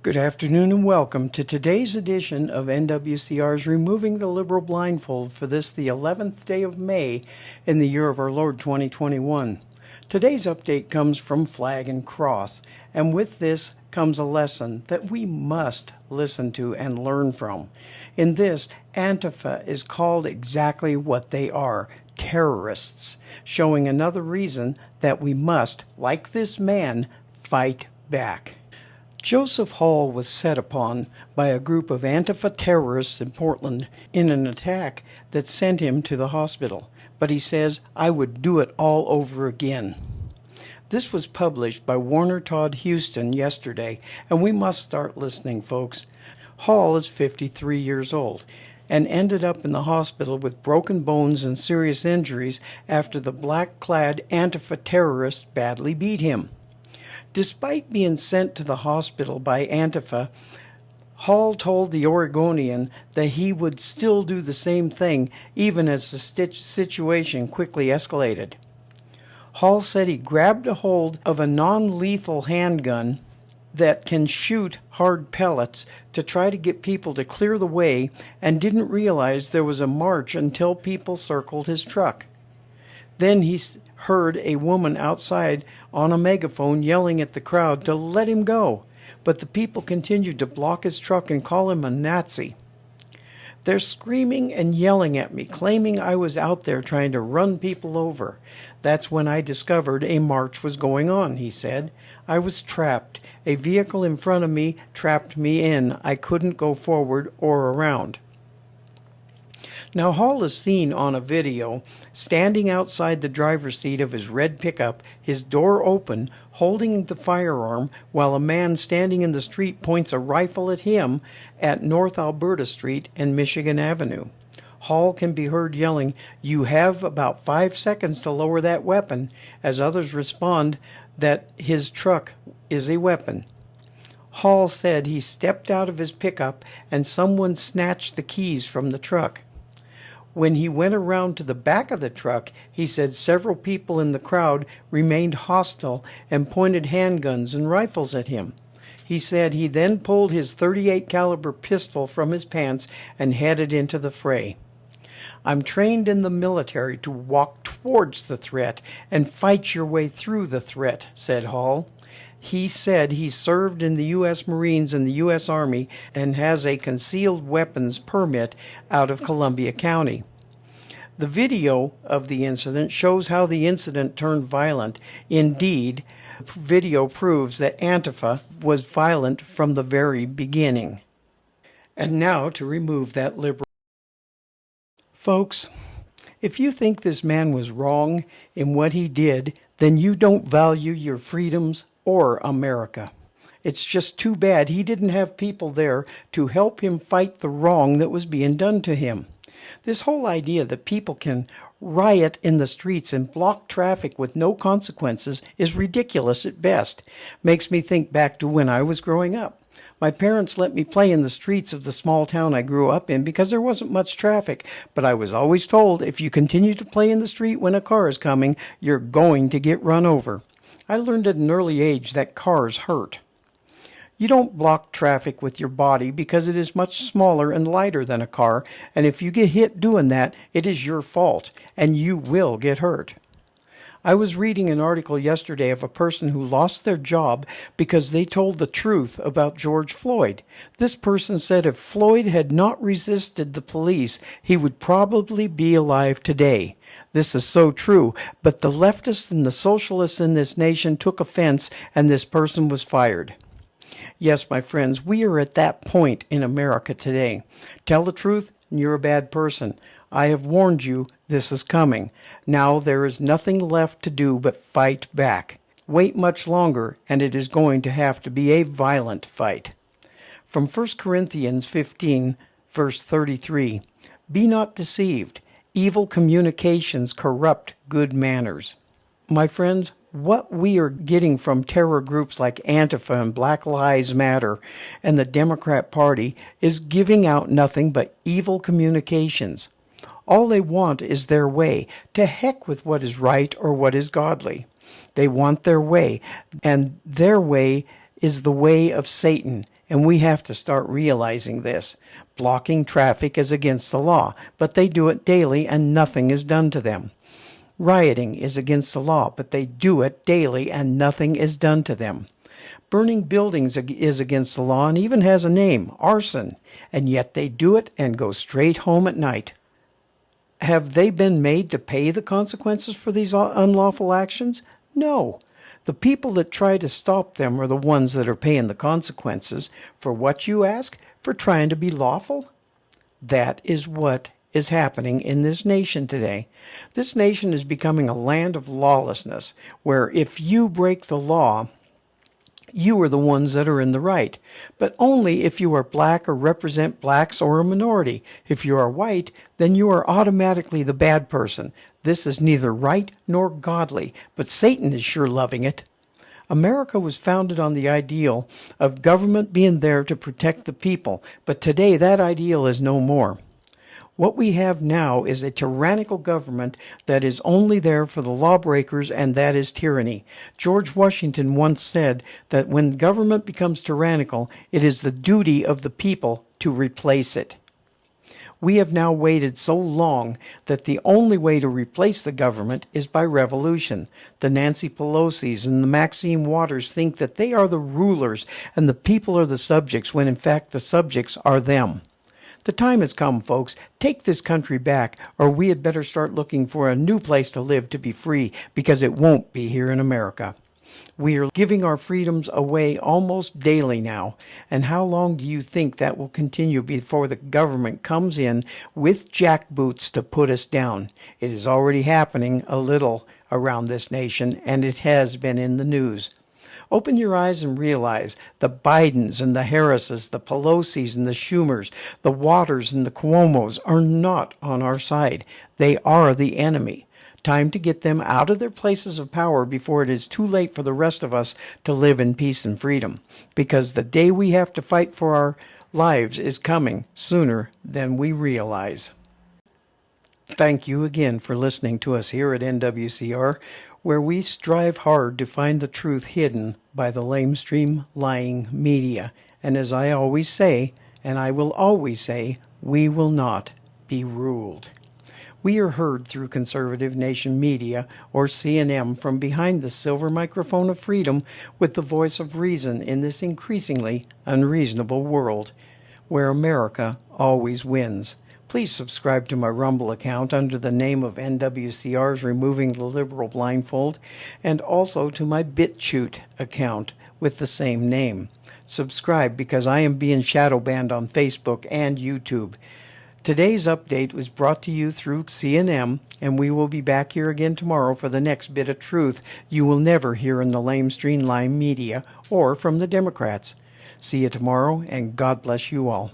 Good afternoon and welcome to today's edition of NWCR's Removing the Liberal Blindfold for this, the 11th day of May in the year of our Lord 2021. Today's update comes from Flag and Cross, and with this comes a lesson that we must listen to and learn from. In this, Antifa is called exactly what they are, terrorists, showing another reason that we must, like this man, fight back. Joseph Hall was set upon by a group of Antifa terrorists in Portland in an attack that sent him to the hospital, but he says, "I would do it all over again." This was published by Warner Todd Houston yesterday, and we must start listening, folks. Hall is 53 years old and ended up in the hospital with broken bones and serious injuries after the black-clad Antifa terrorists badly beat him. Despite being sent to the hospital by Antifa, Hall told the Oregonian that he would still do the same thing even as the situation quickly escalated. Hall said he grabbed a hold of a non-lethal handgun that can shoot hard pellets to try to get people to clear the way and didn't realize there was a march until people circled his truck. Then he heard a woman outside on a megaphone yelling at the crowd to let him go, but the people continued to block his truck and call him a Nazi. "They're screaming and yelling at me, claiming I was out there trying to run people over. That's when I discovered a march was going on," he said. "I was trapped. A vehicle in front of me trapped me in. I couldn't go forward or around." Now, Hall is seen on a video standing outside the driver's seat of his red pickup, his door open, holding the firearm, while a man standing in the street points a rifle at him at North Alberta Street and Michigan Avenue. Hall can be heard yelling, "You have about 5 seconds to lower that weapon," as others respond that his truck is a weapon. Hall said he stepped out of his pickup and someone snatched the keys from the truck. When he went around to the back of the truck, he said several people in the crowd remained hostile and pointed handguns and rifles at him. He said he then pulled his .38 caliber pistol from his pants and headed into the fray. "I'm trained in the military to walk towards the threat and fight your way through the threat," said Hall. He said he served in the U.S. Marines and the U.S. Army and has a concealed weapons permit out of Columbia County. The video of the incident shows how the incident turned violent. Indeed, the video proves that Antifa was violent from the very beginning. And now to remove that liberal. Folks, if you think this man was wrong in what he did, then you don't value your freedoms or America. It's just too bad he didn't have people there to help him fight the wrong that was being done to him. This whole idea that people can riot in the streets and block traffic with no consequences is ridiculous at best. Makes me think back to when I was growing up. My parents let me play in the streets of the small town I grew up in because there wasn't much traffic, but I was always told if you continue to play in the street when a car is coming, you're going to get run over. I learned at an early age that cars hurt. You don't block traffic with your body because it is much smaller and lighter than a car, and if you get hit doing that, it is your fault, and you will get hurt. I was reading an article yesterday of a person who lost their job because they told the truth about George Floyd. This person said if Floyd had not resisted the police, he would probably be alive today. This is so true, but the leftists and the socialists in this nation took offense, and this person was fired. Yes, my friends, we are at that point in America today. Tell the truth, and you're a bad person. I have warned you, this is coming. Now there is nothing left to do but fight back. Wait much longer, and it is going to have to be a violent fight. From 1 Corinthians 15, verse 33, "Be not deceived. Evil communications corrupt good manners." My friends, what we are getting from terror groups like Antifa and Black Lives Matter and the Democrat Party is giving out nothing but evil communications. All they want is their way. To heck with what is right or what is godly. They want their way, and their way is the way of Satan, and we have to start realizing this. Blocking traffic is against the law, but they do it daily and nothing is done to them. Rioting is against the law, but they do it daily and nothing is done to them. Burning buildings is against the law and even has a name, arson, and yet they do it and go straight home at night. Have they been made to pay the consequences for these unlawful actions? No. The people that try to stop them are the ones that are paying the consequences. For what, you ask? For trying to be lawful? That is what is happening in this nation today. This nation is becoming a land of lawlessness, where if you break the law, you are the ones that are in the right, but only if you are black or represent blacks or a minority. If you are white, then you are automatically the bad person. This is neither right nor godly, but Satan is sure loving it. America was founded on the ideal of government being there to protect the people, but today that ideal is no more. What we have now is a tyrannical government that is only there for the lawbreakers, and that is tyranny. George Washington once said that when government becomes tyrannical, it is the duty of the people to replace it. We have now waited so long that the only way to replace the government is by revolution. The Nancy Pelosi's and the Maxine Waters think that they are the rulers and the people are the subjects, when in fact the subjects are them. The time has come, folks. Take this country back, or we had better start looking for a new place to live to be free, because it won't be here in America. We are giving our freedoms away almost daily now, and how long do you think that will continue before the government comes in with jackboots to put us down? It is already happening a little around this nation, and it has been in the news. Open your eyes and realize the Bidens and the Harrises, the Pelosi's and the Schumers, the Waters and the Cuomos are not on our side. They are the enemy. Time to get them out of their places of power before it is too late for the rest of us to live in peace and freedom. Because the day we have to fight for our lives is coming sooner than we realize. Thank you again for listening to us here at NWCR, where we strive hard to find the truth hidden by the lamestream lying media. And as I always say, and I will always say, we will not be ruled. We are heard through Conservative Nation Media, or C&M, from behind the silver microphone of freedom with the voice of reason in this increasingly unreasonable world, where America always wins. Please subscribe to my Rumble account under the name of NWCR's Removing the Liberal Blindfold, and also to my BitChute account with the same name. Subscribe because I am being shadow banned on Facebook and YouTube. Today's update was brought to you through C&M, and we will be back here again tomorrow for the next bit of truth you will never hear in the lamestream line media or from the Democrats. See you tomorrow, and God bless you all.